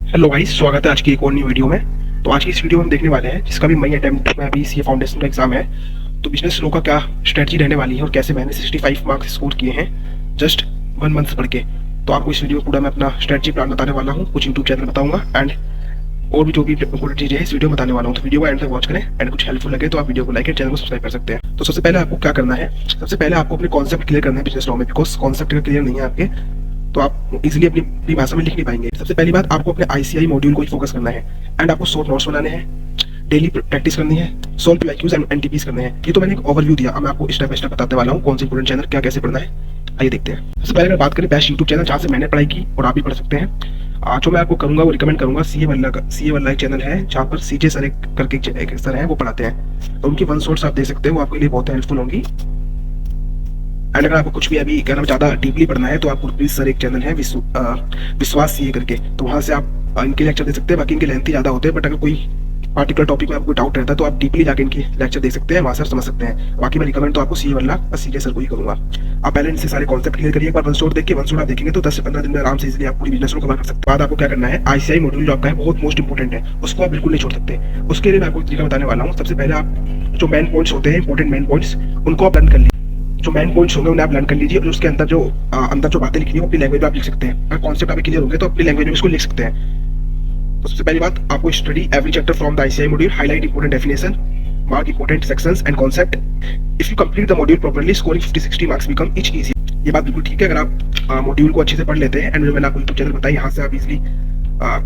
Hello guys, स्वागत है आज की एक और नई वीडियो में। तो आज की इस वीडियो में हम देखने वाले हैं जिसका भी मई अटेम्प्ट में अभी सीए फाउंडेशन का एग्जाम है। तो बिजनेस लो का क्या स्ट्रेटजी रहने वाली है और कैसे मैंने 65 मार्क्स स्कोर किए हैं जस्ट 1 मंथ पढ़ के। तो आपको इस वीडियो में पूरा मैं अपना स्ट्रेटजी प्लान बताने वाला हूँ, कुछ यूट्यूब चैनल बताऊंगा एंड और भी जो भी इंपॉर्टेंट चीज़ें हैं इस वीडियो में बताने वाला हूँ। तो वीडियो को एंड तक वॉच करें एंड कुछ हेल्पफुल लगे तो आप वीडियो को लाइक एंड चैनल को सब्सक्राइब कर सकते हैं। तो सबसे पहले आपको क्या करना है, सबसे पहले आपको अपने कॉन्सेप्ट क्लियर करना है बिजनेस लॉ में, बिकॉज कॉन्सेप्ट अगर क्लियर नहीं है आपके तो आप इजीली अपनी भाषा में लिख नहीं पाएंगे। सबसे पहली बात, आपको अपने आईसीआई मॉड्यूल को ही फोकस करना है एंड आपको शॉर्ट नोट्स बनाने हैं, डेली प्रैक्टिस करनी है, सॉल्व पीआईक्यूज एंड एनटीपीज करने हैं। ये तो मैंने एक ओवरव्यू दिया, अब मैं आपको स्टेप बाय स्टेप बताने वाला हूँ कौन से इंपोर्टेंट चैनल क्या कैसे पढ़ना है। आइए देखते हैं। सबसे पहले अगर बात करें बेस्ट यूट्यूब चैनल जहाँ से मैंने पढ़ाई की और आप भी पढ़ सकते हैं, जो मैं आपको करूंगा वो रिकमेंड करूंगा, सीए वाला एक चैनल है जहाँ पर सीजे सर करके एक सर है वो पढ़ाते हैं। तो उनकी वन सोर्स आप देख सकते हैं, वो आपके लिए बहुत हेल्पफुल होंगी। एंड अगर आपको कुछ भी अभी अगर ज़्यादा डीपली पढ़ना है तो आपको प्लीज सर एक चैनल है विश्वास सीए करके, तो वहाँ से आप इनके लेक्चर दे सकते हैं। बाकी इनके लेंथ ही ज़्यादा होते हैं, बट अगर कोई पार्टिकुलर टॉपिक में आपको डाउट रहता है तो आप डीपली जाके इनके लेक्चर देख सकते हैं, वहाँ से समझ सकते हैं। बाकी मैं रिकमेंड तो आपको सीए वाला सीजे सर को ही करूँगा। आप पहले इनसे सारे कॉन्सेप्ट क्लियर करिए, एक बार वन शॉट देखिए, वन शॉट आप देखेंगे तो 10 से 15 दिन में आराम से इजीली आप पूरी बिजनेस को कवर कर सकते हैं। बाद आपको क्या करना है, आईसीआई मॉड्यूल जो आपका है बहुत मोस्ट इंपोर्टेंट है, उसको आप बिल्कुल नहीं छोड़ सकते। उसके लिए मैं आपको तरीका बताने वाला हूँ। सबसे पहले आप जो मेन पॉइंट्स होते हैं, इंपॉर्टेंट मेन पॉइंट्स, उनको आप लर्न कर लीजिए। जो मेन पॉइंट्स होंगे उन्हें आप लर्न कर लीजिए और उसके अंदर जो बातें लिखनी है अपनी लैंग्वेज में आप लिख सकते हैं। अगर कॉन्सेप्ट आप क्लियर होंगे तो अपनी लैंग्वेज में इसको लिख सकते हैं। तो सबसे पहली बात, आपको study every chapter from the ICI module, highlight important definition, mark important sections and concept. If you complete the module properly, scoring 50-60 marks become etch easy. ये बात बिल्कुल ठीक है, अगर आप मॉड्यूल को अच्छे से पढ़ लेते हैं एंड जो मैंने आपको यूट्यूब चैनल बताया यहाँ से आप इजीली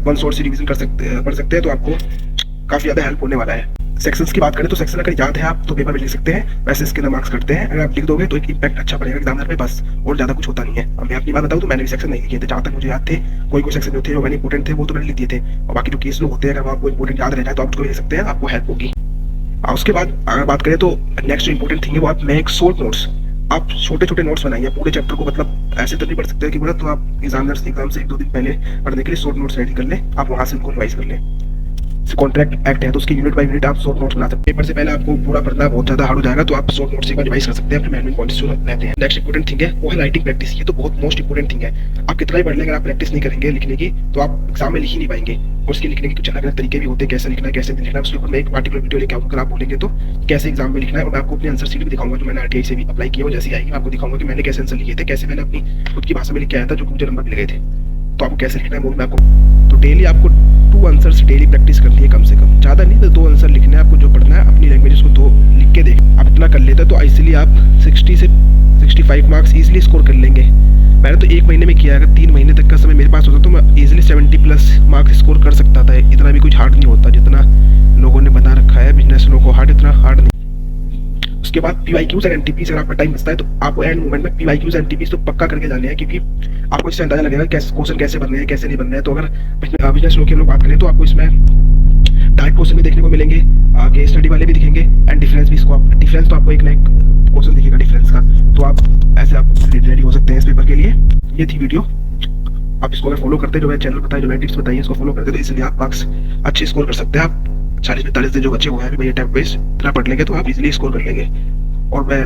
वन सोर्स से रिवीजन पढ़ सकते हैं, तो आपको काफी ज्यादा हेल्प होने वाला है। सेक्शंस की बात करें तो सेक्शन अगर याद है आप तो पेपर में लिख सकते हैं, वैसे इसके मार्क्स कटते हैं। अगर आप लिख दोगे तो एक इम्पैक्ट अच्छा पड़ेगा एग्जामिनर पे, बस और ज्यादा कुछ होता नहीं है। अब मैं अपनी बात बताऊं तो मैंने भी सेक्शन नहीं लिखे थे, जहाँ तक मुझे याद थे। कोई सेक्शन जो थे जो मैंने इंपोर्टेंट थे वो तो मैंने लिख दिए थे, और बाकी जो केस लोग होते हैं अगर आपको इंपोर्टेंट याद रह जाए तो आप उसको लिख सकते हैं, आपको हेल्प होगी। उसके बाद अगर बात करें तो नेक्स्ट जो इंपोर्टेंट थिंग है वो आप मेक शॉर्ट नोट्स। आप छोटे छोटे नोट्स बनाइए पूरे चैप्टर को, मतलब ऐसे तो नहीं पढ़ सकते कि पूरा, तो आप एग्जाम से 1-2 दिन पहले पढ़ने के लिए शॉर्ट नोट्स रेडी कर लें, आप वहां से उनको रिवाइज कर लें। कॉन्ट्रैक्ट एक्ट है तो उसकी यूनिट बाय यूनिट आप शॉर्ट नोट्स बना सकते हैं। पेपर से पहले आपको पूरा पढ़ना बहुत ज्यादा हार्ड हो जाएगा, तो आप शॉर्ट नोट्स से रिवाइज कर सकते हैं अपने मेन पॉइंट्स जो रहते हैं। नेक्स्ट इंपोर्टेंट थिंग है वो है राइटिंग प्रैक्टिस। ये तो बहुत मोस्ट इंपोर्टेंट थिंग है। आप कितना ही पढ़ लें, अगर आप प्रैक्टिस नहीं करेंगे लिखने की तो आप एग्जाम में लिख ही नहीं पाएंगे। और उसके लिखने के कुछ अलग अलग तरीके भी होते हैं, कैसे लिखना है कैसे नहीं लिखना है, उसके ऊपर मैं एक पार्टिकुलर वीडियो लेके आऊंगा। अगर आप बोलेंगे तो कैसे एग्जाम में लिखना है, और मैं आपको अपनी आंसर शीट भी दिखाऊंगा जो मैंने आरटीआई से भी अप्लाई किया, जैसे आएगी मैं आपको दिखाऊंगा कि मैंने कैसे आंसर लिखे थे, कैसे मैंने अपनी खुद की भाषा में लिख के आया था, जो मुझे नंबर मिल गए थे। तो आपको कैसे लिखना है वो मैं आपको, तो डेली आपको 2 आंसर्स डेली प्रैक्टिस करनी है, कम से कम, ज़्यादा नहीं तो 2 आंसर लिखने हैं आपको। जो पढ़ना है अपनी लैंग्वेज को 2 लिख के देख, आप इतना कर लेते हैं तो इजीली आप 60 से 65 मार्क्स इजीली स्कोर कर लेंगे। मैंने तो 1 महीने में किया, अगर 3 महीने तक का समय मेरे पास होता तो मैं इजीली 70+ मार्क्स स्कोर कर सकता था। इतना भी कुछ हार्ड नहीं होता, जितना लोगों ने बता रखा है बिजनेस लोगों को हार्ड, इतना हार्ड नहीं। उसके बाद पीवाईक्यूज एंड एनटीपीज, अगर आपका टाइम बचता है तो आपको एंड मोमेंट में पीवाईक्यूज एंड एनटीपीज तो पक्का करके जाने हैं, क्योंकि आपको इससे अंदाजा लगेगा क्वेश्चन कैसे बनने हैं कैसे नहीं बनने हैं। तो अगर बिजनेस लोग की लोग बात करें तो आपको इसमें डायरेक्ट क्वेश्चन भी देखने को मिलेंगे, केस स्टडी वाले भी दिखेंगे एंड डिफरेंस भी। इसको डिफरेंस तो आपको एक ना एक क्वेश्चन दिखेगा डिफरेंस का, तो आप ऐसे आप रेडी हो सकते हैं इस पेपर के लिए। ये थी वीडियो, आप इसको अगर फॉलो करते हैं, जो मैं चैनल बताया जो मैं टिप्स बताइए इसको फॉलो करते हैं, तो इसलिए आप मार्क्स अच्छे स्कोर कर सकते हैं। आप 40-45 दिन जो बचे हुए हैं भैया टाइम वेस्ट इतना पढ़ लेंगे तो आप इजीली स्कोर कर लेंगे। और मैं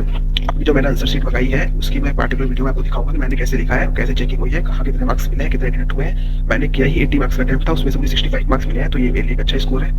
अपनी जो मैंने आंसर शीट लगाई है उसकी मैं पार्टिकुलर वीडियो में आपको दिखाऊंगा कि मैंने कैसे लिखा है, कैसे चेकिंग हुई है, कहाँ कितने मार्क्स मिले हैं, कितने एडिट हुए हैं। मैंने किया ही 80 मार्क्स का अटेम्प्ट था, उसमें से मुझे 65 मार्क्स मिले हैं, तो ये मेरे लिए एक अच्छा स्कोर है।